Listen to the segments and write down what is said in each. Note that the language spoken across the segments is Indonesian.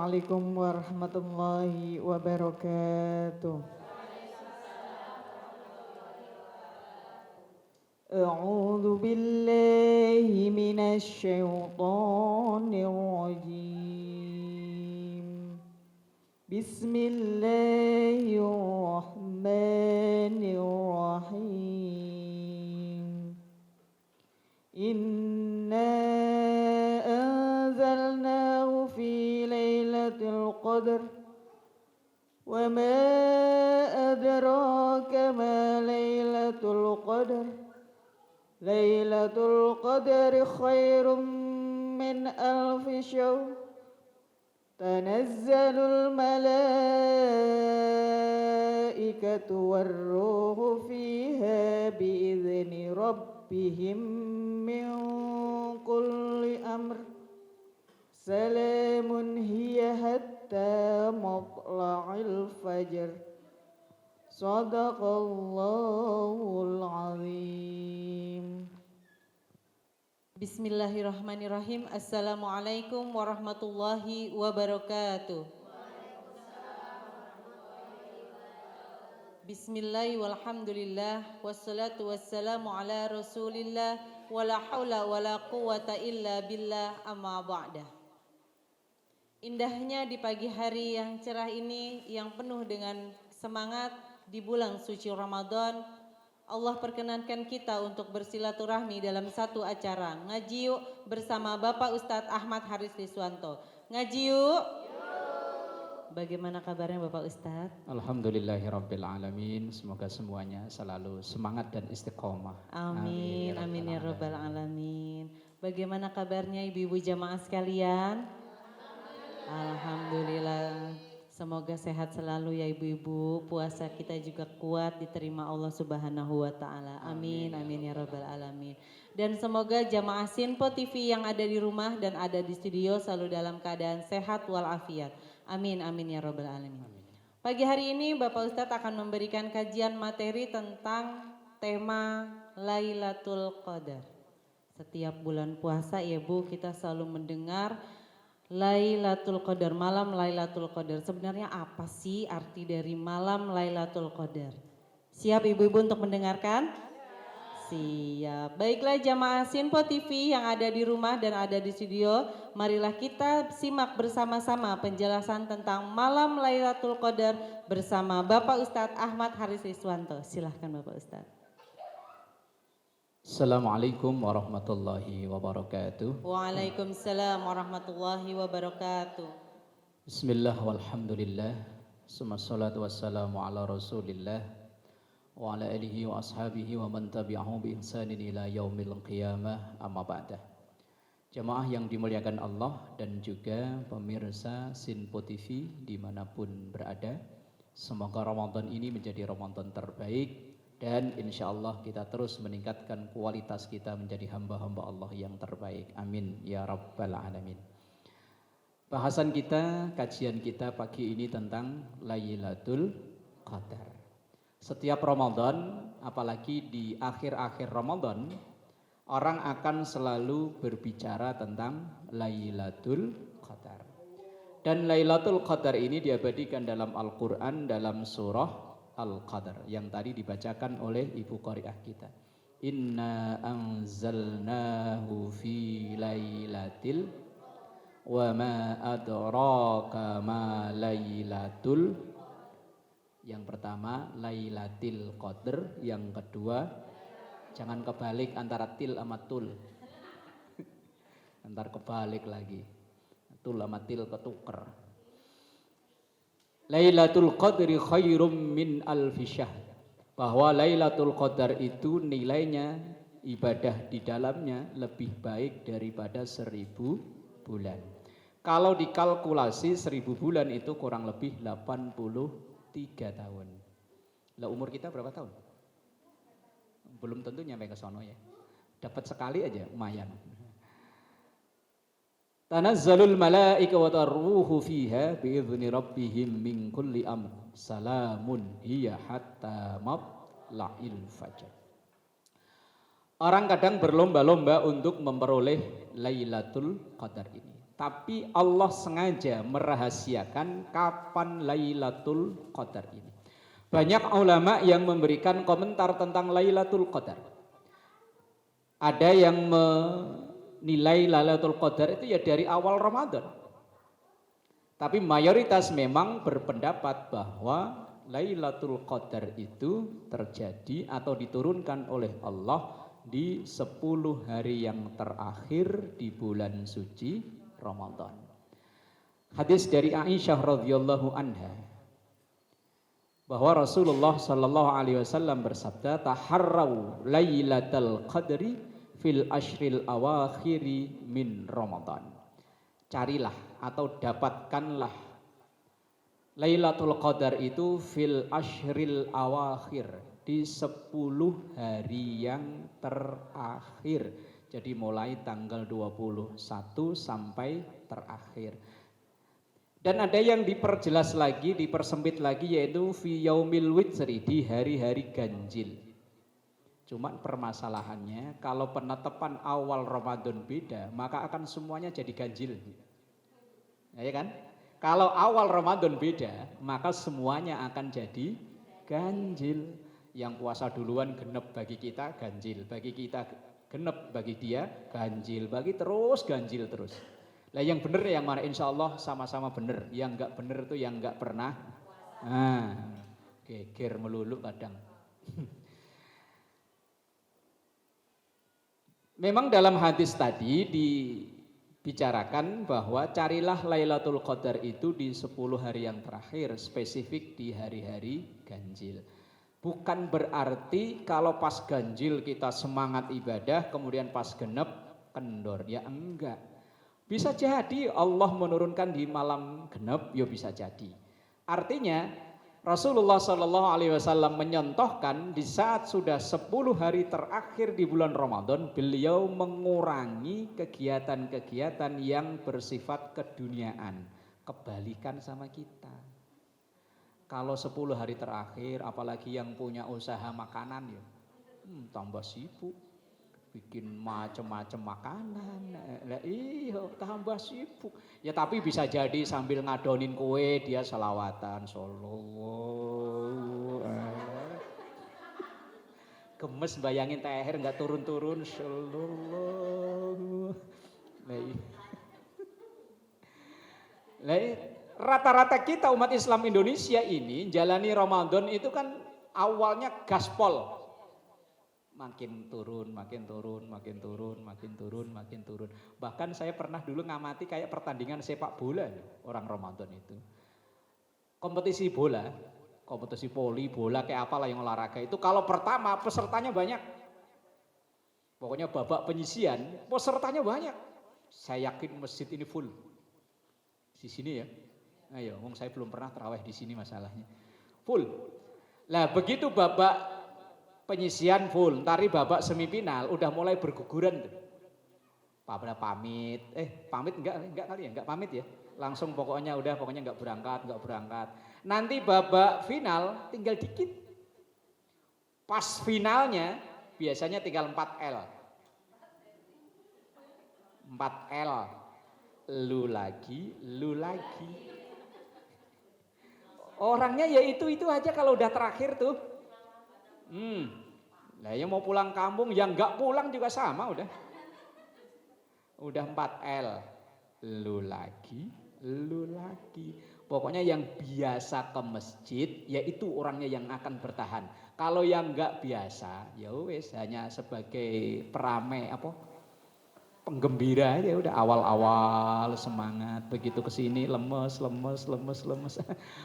عليكم ورحمة الله وبركاته. أعوذ بالله من الشيطان الرجيم. بسم الله الرحمن الرحيم. إنا أنزلناه في ليلة القدر وما أدراك ما ليلة القدر. ليلة القدر خير من ألف شهر. تنزل الملائكة والروح فيها بإذن ربهم من كل أمر. سلام هي حتى مطلع الفجر. صدق الله العظيم. Bismillahirrahmanirrahim. Assalamualaikum warahmatullahi wabarakatuh. Bismillah walhamdulillah wassalatu wassalamu ala rasulillah wala haula wala quwata illa billah amma ba'da. Indahnya di pagi hari yang cerah ini yang penuh dengan semangat di bulan suci Ramadan, Allah perkenankan kita untuk bersilaturahmi dalam satu acara Ngaji Yuk bersama Bapak Ustadz Ahmad Haris Riswanto. Ngaji yuk. Bagaimana kabarnya Bapak Ustadz? Alhamdulillahirabbil alamin. Semoga semuanya selalu semangat dan istiqomah. Amin, amin ya rabbal alamin. Bagaimana kabarnya ibu-ibu jamaah sekalian? Alhamdulillah. Semoga sehat selalu ya ibu-ibu, puasa kita juga kuat diterima Allah Subhanahu wa taala. Amin, amin ya rabbal alamin. Dan semoga jamaah Sinpo TV yang ada di rumah dan ada di studio selalu dalam keadaan sehat walafiat. Amin, amin ya rabbal alamin. Pagi hari ini Bapak Ustadz akan memberikan kajian materi tentang tema Lailatul Qadar. Setiap bulan puasa ya Bu, kita selalu mendengar Lailatul Qadar, malam Lailatul Qadar. Sebenarnya apa sih arti dari malam Lailatul Qadar? Siap ibu-ibu untuk mendengarkan? Siap. Baiklah jamaah Sinpo TV yang ada di rumah dan ada di studio, marilah kita simak bersama-sama penjelasan tentang malam Lailatul Qadar bersama Bapak Ustadz Ahmad Haris Riswanto. Silahkan Bapak Ustadz. Assalamualaikum warahmatullahi wabarakatuh. Waalaikumsalam warahmatullahi wabarakatuh. Bismillah walhamdulillah. Summassalatu wassalamu ala rasulillah wa ala alihi wa ashabihi wa man tabi'ahu bi ihsanin ila yaumil qiyamah amma ba'dah. Jamaah yang dimuliakan Allah dan juga pemirsa Sinpo TV dimanapun berada, semoga Ramadan ini menjadi Ramadan terbaik. Dan insya Allah kita terus meningkatkan kualitas kita menjadi hamba-hamba Allah yang terbaik. Amin ya rabbal alamin. Bahasan kita, kajian kita pagi ini tentang Lailatul Qadar. Setiap Ramadan, apalagi di akhir-akhir Ramadan, orang akan selalu berbicara tentang Lailatul Qadar. Dan Lailatul Qadar ini diabadikan dalam Al-Quran dalam surah Al-Qadar yang tadi dibacakan oleh Ibu Qari'ah kita. Inna anzalnahu fi lailatil wa ma adraka ma lailatul. Yang pertama Lailatul Qadar, yang kedua jangan kebalik antara til sama tul. Antar kebalik lagi. Tul sama til ketuker. Lailatul Qadri khairum min alfi syahr. Bahwa Lailatul Qadar itu nilainya, ibadah di dalamnya lebih baik daripada 1000 bulan. Kalau dikalkulasi 1000 bulan itu kurang lebih 83 tahun. Lah umur kita berapa tahun? Belum tentu nyampe ke sono ya. Dapat sekali aja lumayan. Tanazzalul malaika wa tarruhu fiha bi'izni rabbihim min kulli amr. Salamun hiya hatta matla'il fajr. Orang kadang berlomba-lomba untuk memperoleh Lailatul Qadar ini. Tapi Allah sengaja merahasiakan kapan Lailatul Qadar ini. Banyak ulama yang memberikan komentar tentang Lailatul Qadar. Ada yang menilai Lailatul Qadar itu ya dari awal Ramadan. Tapi mayoritas memang berpendapat bahwa Lailatul Qadar itu terjadi atau diturunkan oleh Allah di 10 hari yang terakhir di bulan suci Ramadan. Hadis dari Aisyah radhiyallahu anha bahwa Rasulullah sallallahu alaihi wasallam bersabda, taharrau lailatal qadri fil ashril awakhiri min Ramadan. Carilah atau dapatkanlah Lailatul Qadar itu fil ashril awakhir, di 10 hari yang terakhir. Jadi mulai tanggal 21 sampai terakhir. Dan ada yang diperjelas lagi, dipersempit lagi, yaitu fi yaumil witri, di hari-hari ganjil. Cuma permasalahannya kalau penetapan awal Ramadan beda, maka akan semuanya jadi ganjil. Ya kan? Kalau awal Ramadan beda, maka semuanya akan jadi ganjil. Yang puasa duluan genep bagi kita ganjil, bagi kita genep bagi dia ganjil, bagi terus ganjil terus. Lah yang bener yang mana? Insya Allah sama-sama bener. Yang enggak bener itu yang enggak pernah. Geger melulu kadang. Memang dalam hadis tadi dibicarakan bahwa carilah Lailatul Qadar itu di 10 hari yang terakhir, spesifik di hari-hari ganjil. Bukan berarti kalau pas ganjil kita semangat ibadah, kemudian pas genep kendor. Ya enggak. Bisa jadi Allah menurunkan di malam genep, ya bisa jadi. Artinya Rasulullah SAW menyontohkan di saat sudah 10 hari terakhir di bulan Ramadan, beliau mengurangi kegiatan-kegiatan yang bersifat keduniaan. Kebalikan sama kita. Kalau 10 hari terakhir, apalagi yang punya usaha makanan ya, tambah sibuk. Bikin macam-macam makanan, iya tambah sibuk. Ya tapi bisa jadi sambil ngadonin kue dia selawatan sallallahu. Gemes bayangin teher nggak turun-turun sallallahu. Rata-rata kita umat Islam Indonesia ini jalani Ramadan itu kan awalnya gaspol. Makin turun, makin turun, makin turun, makin turun, makin turun. Bahkan saya pernah dulu ngamati kayak pertandingan sepak bola orang Ramadan itu. Kompetisi bola, kompetisi voli, bola kayak apalah yang olahraga itu. Kalau pertama pesertanya banyak. Pokoknya babak penyisian, pesertanya banyak. Saya yakin masjid ini full. Di sini ya. Ayo, saya belum pernah tarawih di sini masalahnya. Full. Lah begitu babak penyisian full, tari babak semifinal udah mulai berguguran tuh. Pada pamit, pamit enggak kali ya, enggak pamit ya. Langsung pokoknya enggak berangkat. Nanti babak final tinggal dikit. Pas finalnya biasanya tinggal 4L. 4L. Lu lagi. Orangnya ya itu aja kalau udah terakhir tuh. Lah yang mau pulang kampung, yang enggak pulang juga sama udah 4L. Lu lagi. Pokoknya yang biasa ke masjid, yaitu orangnya yang akan bertahan. Kalau yang enggak biasa, ya wes hanya sebagai peramai penggembira ya udah awal-awal semangat, begitu kesini lemes.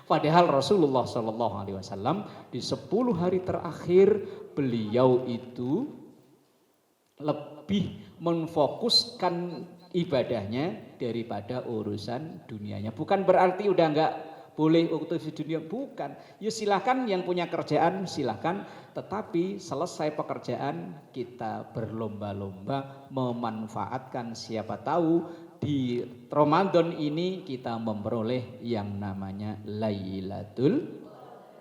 Padahal Rasulullah SAW di 10 hari terakhir beliau itu lebih memfokuskan ibadahnya daripada urusan dunianya. Bukan berarti udah enggak boleh waktu di dunia, bukan. Ya silakan yang punya kerjaan silakan, tetapi selesai pekerjaan kita berlomba-lomba memanfaatkan, siapa tahu di Ramadan ini kita memperoleh yang namanya Lailatul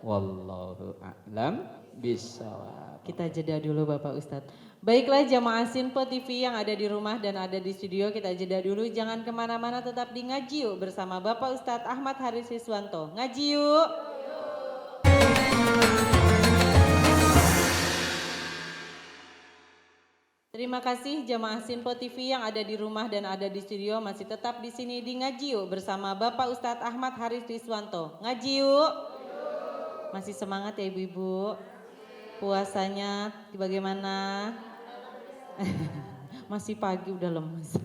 wallahu a'lam bishawab. Kita jeda dulu Bapak Ustadz. Baiklah jamaah Sinpo TV yang ada di rumah dan ada di studio, kita jeda dulu, jangan kemana-mana, tetap di Ngaji Yuk bersama Bapak Ustadz Ahmad Haris Siswanto. Ngaji yuk! Terima kasih jamaah Sinpo TV yang ada di rumah dan ada di studio, masih tetap di sini di Ngaji Yuk bersama Bapak Ustadz Ahmad Haris Siswanto. Ngaji yuk! Masih semangat ya ibu-ibu? Puasanya bagaimana? Masih pagi udah lemes.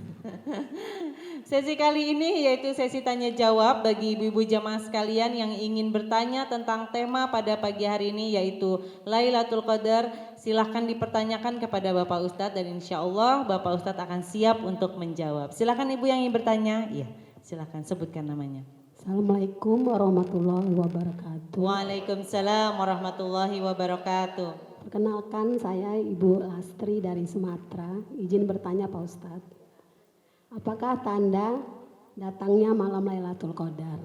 Sesi kali ini yaitu sesi tanya jawab bagi ibu-ibu jamaah sekalian yang ingin bertanya tentang tema pada pagi hari ini yaitu Lailatul Qadar. Silahkan dipertanyakan kepada Bapak Ustadz dan insya Allah Bapak Ustadz akan siap untuk menjawab. Silahkan ibu yang ingin bertanya, iya silahkan sebutkan namanya. Assalamualaikum warahmatullahi wabarakatuh. Waalaikumsalam warahmatullahi wabarakatuh. Perkenalkan saya Ibu Lastri dari Sumatera. Izin bertanya Pak Ustadz, apakah tanda datangnya malam Lailatul Qadar?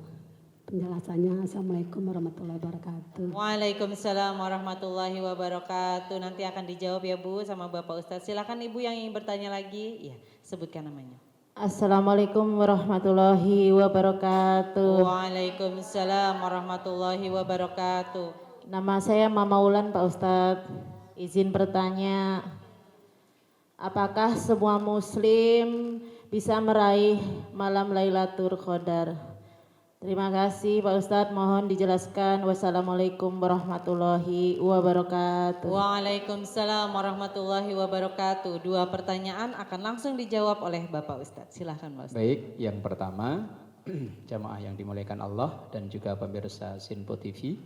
Penjelasannya Assalamualaikum warahmatullahi wabarakatuh. Waalaikumsalam warahmatullahi wabarakatuh. Nanti akan dijawab ya Bu sama Bapak Ustadz. Silakan Ibu yang ingin bertanya lagi. Iya, sebutkan namanya. Assalamualaikum warahmatullahi wabarakatuh. Waalaikumsalam warahmatullahi wabarakatuh. Nama saya Mama Ulan Pak Ustadz. Izin bertanya, apakah semua muslim bisa meraih malam Lailatul Qadar? Terima kasih Pak Ustadz, mohon dijelaskan. Wassalamualaikum warahmatullahi wabarakatuh. Waalaikumsalam warahmatullahi wabarakatuh. Dua pertanyaan akan langsung dijawab oleh Bapak Ustadz. Silahkan Pak Ustadz. Baik, yang pertama jamaah yang dimuliakan Allah dan juga pemirsa Sinpo TV.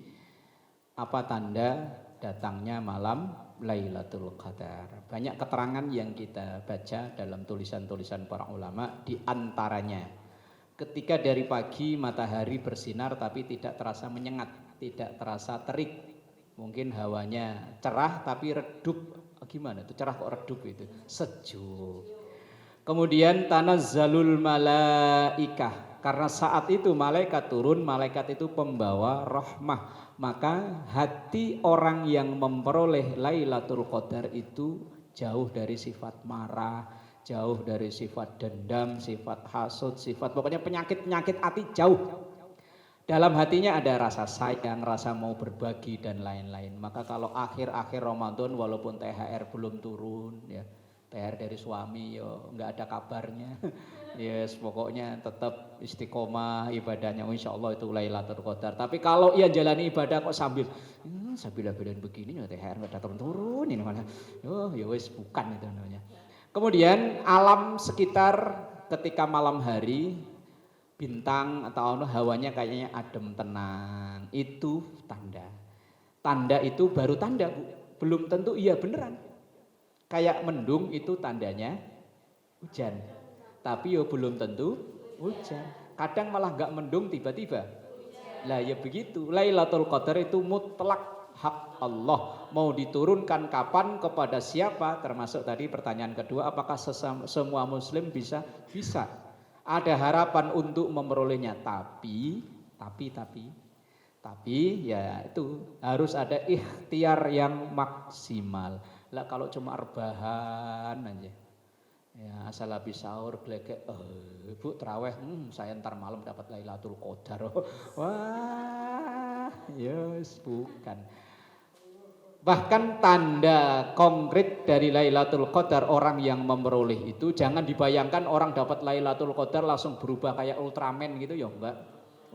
Apa tanda datangnya malam Lailatul Qadar? Banyak keterangan yang kita baca dalam tulisan-tulisan para ulama, di antaranya ketika dari pagi matahari bersinar tapi tidak terasa menyengat, tidak terasa terik. Mungkin hawanya cerah tapi redup. Gimana itu? Cerah kok redup itu? Sejuk. Kemudian tanazzalul malaikah. Karena saat itu malaikat turun, malaikat itu pembawa rahmah. Maka hati orang yang memperoleh Lailatul Qadar itu jauh dari sifat marah, jauh dari sifat dendam, sifat hasud, sifat pokoknya penyakit-penyakit hati jauh. Dalam hatinya ada rasa sayang, rasa mau berbagi dan lain-lain. Maka kalau akhir-akhir Ramadan walaupun THR belum turun ya, THR dari suami yo nggak ada kabarnya. Yes, pokoknya tetap istiqomah ibadahnya, insya Allah itu Lailatul Qadar. Tapi kalau ia jalani ibadah kok sambil begini ya THR nggak ada turun ini mana? Oh ya wes bukan itu namanya. Kemudian alam sekitar ketika malam hari bintang atau hawanya kayaknya adem tenang, itu tanda. Tanda itu baru tanda Bu, belum tentu iya beneran. Kayak mendung itu tandanya hujan, tapi yo belum tentu hujan. Kadang malah gak mendung tiba-tiba. Lah ya begitu. Lailatul Qadar itu mutlak hak Allah. Mau diturunkan kapan kepada siapa? Termasuk tadi pertanyaan kedua, apakah semua muslim bisa? Bisa. Ada harapan untuk memperolehnya. Tapi ya itu harus ada ikhtiar yang maksimal. Lah kalau cuma rebahan aja, ya asal habis sahur glegek, Bu terawih, saya ntar malam dapat Lailatul Qadar. Wah, yes bukan. Bahkan tanda konkret dari Lailatul Qadar orang yang memperoleh itu, jangan dibayangkan orang dapat Lailatul Qadar langsung berubah kayak Ultraman gitu ya, enggak.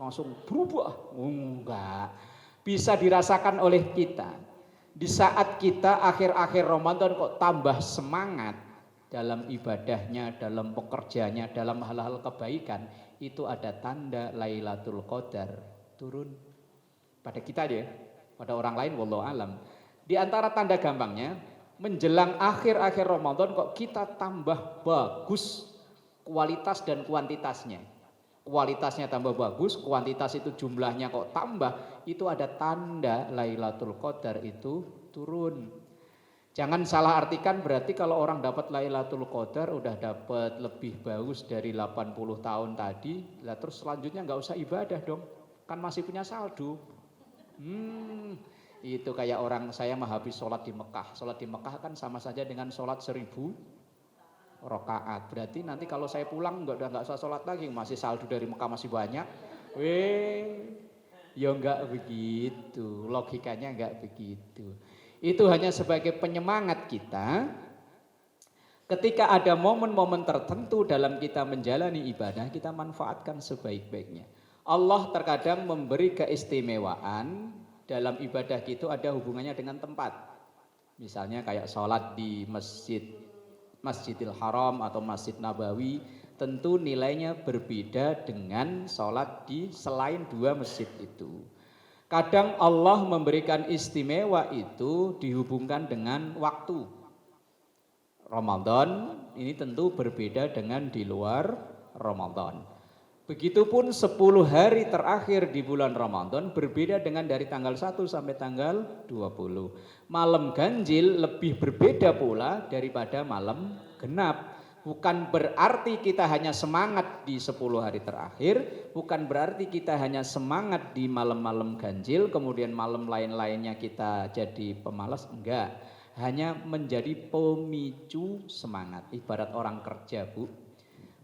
Langsung berubah, enggak. Bisa dirasakan oleh kita. Di saat kita akhir-akhir Ramadan kok tambah semangat dalam ibadahnya, dalam pekerjaannya, dalam hal-hal kebaikan, itu ada tanda Lailatul Qadar turun pada kita deh, pada orang lain wallahu alam. Di antara tanda gampangnya, menjelang akhir-akhir Ramadan kok kita tambah bagus kualitas dan kuantitasnya. Kualitasnya tambah bagus, kuantitas itu jumlahnya kok tambah, itu ada tanda Lailatul Qadar itu turun. Jangan salah artikan berarti kalau orang dapat Lailatul Qadar udah dapat lebih bagus dari 80 tahun tadi, lah terus selanjutnya nggak usah ibadah dong, kan masih punya saldo. Itu kayak orang saya mah habis sholat di Mekah. Sholat di Mekah kan sama saja dengan sholat 1000 rakaat. Berarti nanti kalau saya pulang udah nggak usah sholat lagi, masih saldo dari Mekah masih banyak. Ya enggak begitu, logikanya enggak begitu. Itu hanya sebagai penyemangat kita. Ketika ada momen-momen tertentu dalam kita menjalani ibadah, kita manfaatkan sebaik-baiknya. Allah terkadang memberi keistimewaan dalam ibadah itu ada hubungannya dengan tempat. Misalnya kayak sholat di Masjidil Haram atau Masjid Nabawi, tentu nilainya berbeda dengan sholat di selain dua masjid itu. Kadang Allah memberikan istimewa itu dihubungkan dengan waktu. Ramadan ini tentu berbeda dengan di luar Ramadan. Begitupun 10 hari terakhir di bulan Ramadan berbeda dengan dari tanggal 1 sampai tanggal 20. Malam ganjil lebih berbeda pula daripada malam genap. Bukan berarti kita hanya semangat di 10 hari terakhir, bukan berarti kita hanya semangat di malam-malam ganjil, kemudian malam lain-lainnya kita jadi pemalas, enggak. Hanya menjadi pemicu semangat. Ibarat orang kerja, Bu.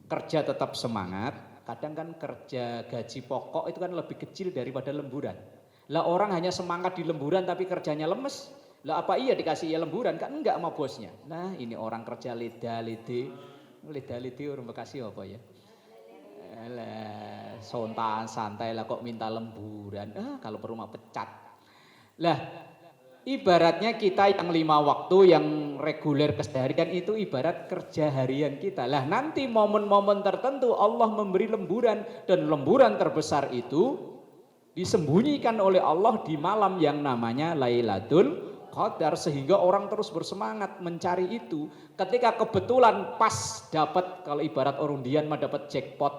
Kerja tetap semangat, kadang kan kerja gaji pokok itu kan lebih kecil daripada lemburan. Lah orang hanya semangat di lemburan tapi kerjanya lemes. Lah apa iya dikasih ya lemburan? Kan enggak sama bosnya. Nah ini orang kerja leda-lede orang Bekasi apa ya? Lah sontaan santai lah kok minta lemburan. Kalau perlu mah pecat. Lah ibaratnya kita yang 5 waktu yang reguler keseharian itu ibarat kerja harian kita. Lah nanti momen-momen tertentu Allah memberi lemburan dan lemburan terbesar itu disembunyikan oleh Allah di malam yang namanya Lailatul Qadar sehingga orang terus bersemangat mencari itu. Ketika kebetulan pas dapat, kalau ibarat undian mah dapat jackpot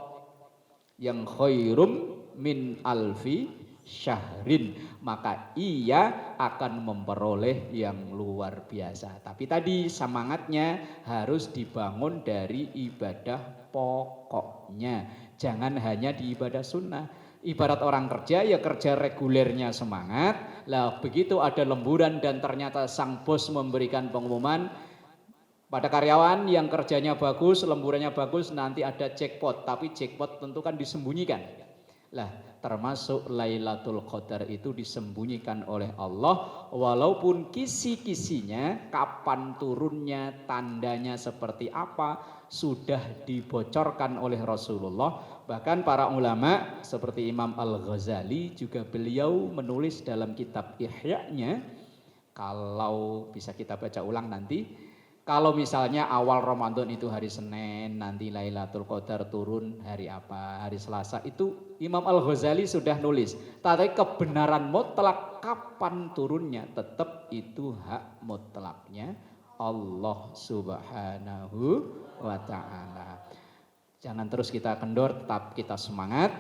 yang khairum min alfi syahrin, maka ia akan memperoleh yang luar biasa. Tapi tadi semangatnya harus dibangun dari ibadah pokoknya, jangan hanya di ibadah sunnah. Ibarat orang kerja ya kerja regulernya semangat, lah begitu ada lemburan dan ternyata sang bos memberikan pengumuman pada karyawan yang kerjanya bagus, lemburannya bagus, nanti ada jackpot, tapi jackpot tentu kan disembunyikan. Lah termasuk Lailatul Qadar itu disembunyikan oleh Allah, walaupun kisi-kisinya, kapan turunnya, tandanya seperti apa sudah dibocorkan oleh Rasulullah. Bahkan para ulama seperti Imam Al-Ghazali juga beliau menulis dalam kitab Ihya-nya, kalau bisa kita baca ulang nanti, kalau misalnya awal Ramadan itu hari Senin, nanti Lailatul Qadar turun hari apa? Hari Selasa. Itu Imam Al-Ghazali sudah nulis. Tapi kebenaran mutlak kapan turunnya tetap itu hak mutlaknya Allah Subhanahu wa taala. Jangan terus kita kendor, tetap kita semangat.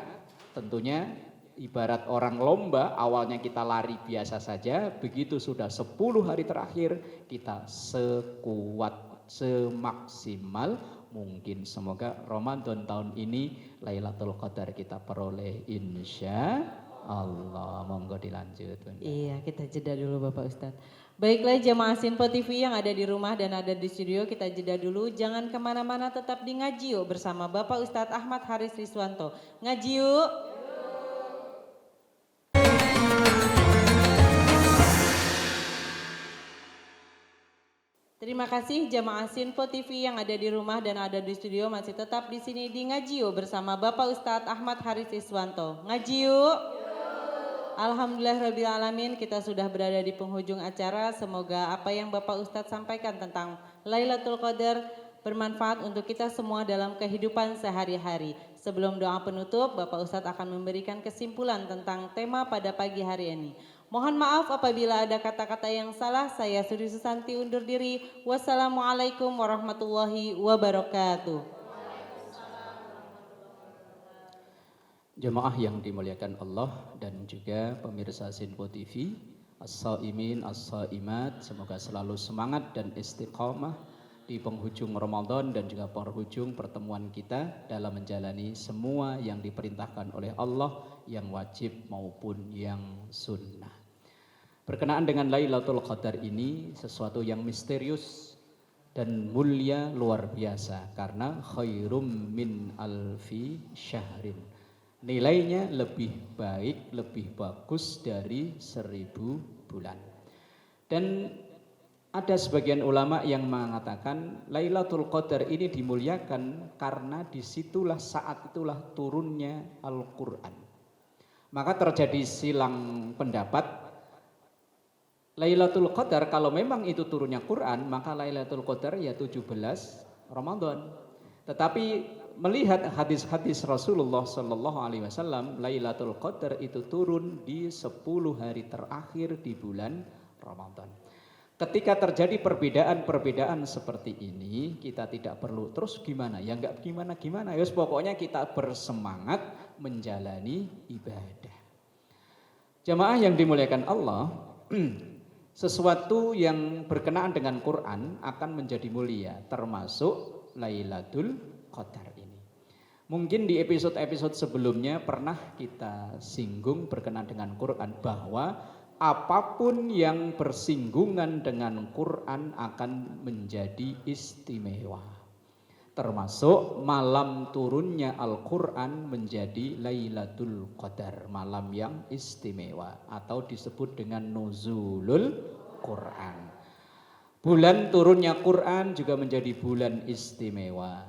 Tentunya ibarat orang lomba, awalnya kita lari biasa saja, begitu sudah 10 hari terakhir kita sekuat, semaksimal mungkin. Semoga Ramadan tahun ini Lailatul Qadar kita peroleh insya Allah. Monggo dilanjut. Iya, kita jeda dulu Bapak Ustadz. Baiklah jamaah Sinpo TV yang ada di rumah dan ada di studio, kita jeda dulu. Jangan kemana-mana, tetap di Ngaji Yuk bersama Bapak Ustadz Ahmad Haris Riswanto. Ngaji yuk. Terima kasih jamaah Sinpo TV yang ada di rumah dan ada di studio, masih tetap di sini di Ngaji Yuk bersama Bapak Ustadz Ahmad Haris Riswanto. Ngaji yuk. Alhamdulillahirrabbilalamin, kita sudah berada di penghujung acara. Semoga apa yang Bapak Ustadz sampaikan tentang Lailatul Qadar bermanfaat untuk kita semua dalam kehidupan sehari-hari. Sebelum doa penutup, Bapak Ustadz akan memberikan kesimpulan tentang tema pada pagi hari ini. Mohon maaf apabila ada kata-kata yang salah. Saya Suri Susanti undur diri. Wassalamualaikum warahmatullahi wabarakatuh. Jemaah yang dimuliakan Allah dan juga pemirsa Sinpo TV, as-saimin, as-saimat, semoga selalu semangat dan istiqamah di penghujung Ramadan dan juga penghujung pertemuan kita dalam menjalani semua yang diperintahkan oleh Allah, yang wajib maupun yang sunnah. Berkenaan dengan Lailatul Qadar ini sesuatu yang misterius dan mulia luar biasa karena khairum min alfi syahrin. Nilainya lebih baik, lebih bagus dari 1000 bulan. Dan ada sebagian ulama yang mengatakan Lailatul Qadar ini dimuliakan karena disitulah saat itulah turunnya Al-Quran. Maka terjadi silang pendapat. Lailatul Qadar kalau memang itu turunnya Quran, maka Lailatul Qadar ya 17 Ramadan. Tetapi melihat hadis-hadis Rasulullah Shallallahu Alaihi Wasallam, Lailatul Qadar itu turun di 10 hari terakhir di bulan Ramadan. Ketika terjadi perbedaan-perbedaan seperti ini, kita tidak perlu terus gimana? Ya enggak gimana-gimana. Ya pokoknya kita bersemangat menjalani ibadah. Jamaah yang dimuliakan Allah, sesuatu yang berkenaan dengan Quran akan menjadi mulia, termasuk Lailatul Qadar ini. Mungkin di episode-episode sebelumnya pernah kita singgung berkenaan dengan Quran bahwa apapun yang bersinggungan dengan Quran akan menjadi istimewa. Termasuk malam turunnya Al-Quran menjadi Lailatul Qadar, malam yang istimewa atau disebut dengan Nuzulul Quran. Bulan turunnya Quran juga menjadi bulan istimewa.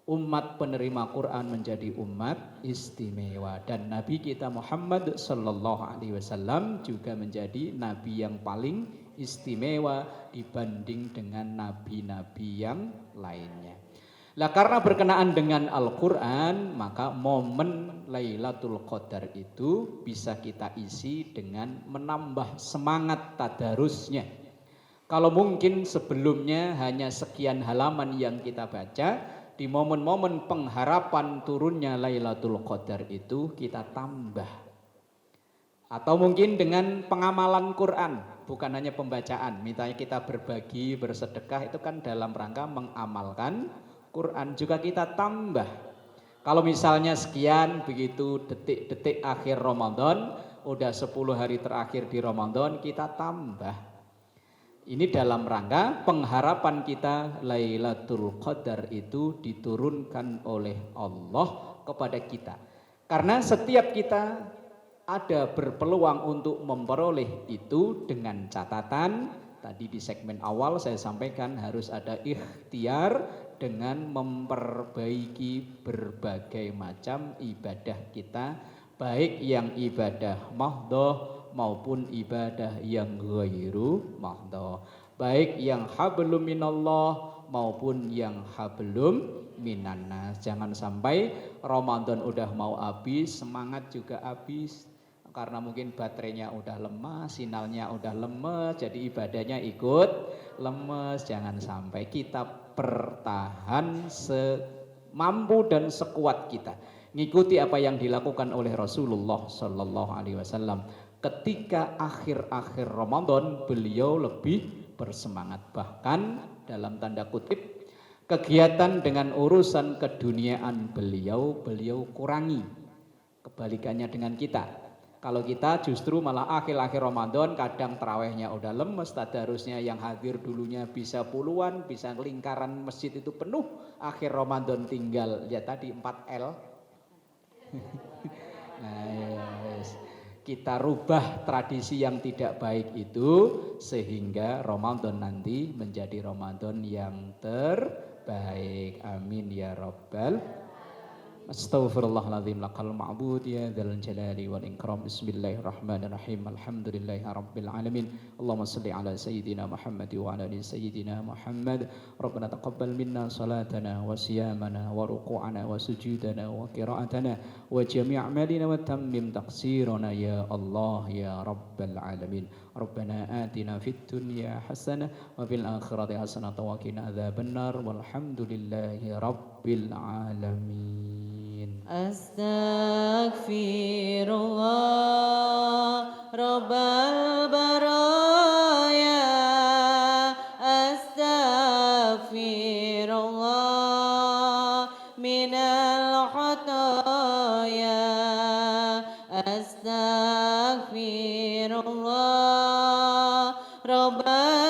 Umat penerima Quran menjadi umat istimewa dan Nabi kita Muhammad Sallallahu Alaihi Wasallam juga menjadi Nabi yang paling istimewa dibanding dengan nabi-nabi yang lainnya. Lah karena berkenaan dengan Al-Quran, maka momen Lailatul Qadar itu bisa kita isi dengan menambah semangat tadarusnya. Kalau mungkin sebelumnya hanya sekian halaman yang kita baca, di momen-momen pengharapan turunnya Lailatul Qadar itu kita tambah. Atau mungkin dengan pengamalan Quran, bukan hanya pembacaan. Misalnya kita berbagi, bersedekah, itu kan dalam rangka mengamalkan Quran, juga kita tambah. Kalau misalnya sekian begitu detik-detik akhir Ramadan, udah 10 hari terakhir di Ramadan, kita tambah. Ini dalam rangka pengharapan kita Lailatul Qadar itu diturunkan oleh Allah kepada kita. Karena setiap kita ada berpeluang untuk memperoleh itu dengan catatan. Tadi di segmen awal saya sampaikan harus ada ikhtiar dengan memperbaiki berbagai macam ibadah kita, baik yang ibadah mahdhah maupun ibadah yang ghairu mahdhah, baik yang hablum minallah maupun yang hablum minannas. Jangan sampai Ramadan udah mau habis, semangat juga habis. Karena mungkin baterainya udah lemas, sinyalnya udah lemes, jadi ibadahnya ikut lemes. Jangan sampai, kita bertahan semampu dan sekuat kita. Ngikuti apa yang dilakukan oleh Rasulullah Sallallahu Alaihi Wasallam. Ketika akhir-akhir Ramadan beliau lebih bersemangat. Bahkan dalam tanda kutip kegiatan dengan urusan keduniaan beliau kurangi. Kebalikannya dengan kita. Kalau kita justru malah akhir-akhir Ramadan kadang tarawehnya udah lemes, tadarusnya yang hadir dulunya bisa puluhan, bisa lingkaran masjid itu penuh, akhir Ramadan tinggal ya tadi 4L. Nah, yes. Kita rubah tradisi yang tidak baik itu sehingga Ramadan nanti menjadi Ramadan yang terbaik. Amin ya rabbal. Astaghfirullahaladzim lakal ma'bud ya dzal jalali wal ikram. Bismillahirrahmanirrahim. Alhamdulillahi rabbil alamin. Allahumma salli ala sayyidina Muhammad wa ala ali sayyidina Muhammad. Rabbana taqabbal minna salatana wa siyamana wa ruku'ana wa sujudana wa qira'atana wa jami' a'malina wa tammim taqsirana ya Allah ya rabbal alamin. Rabbana atina fid dunya hasanah wa fil akhirati hasanah wa qina adzabannar. Walhamdulillahi rabbil alamin. Astaghfirullah Rabbal baraya. Astaghfirullah minal khataya. Astaghfirullah Rabbana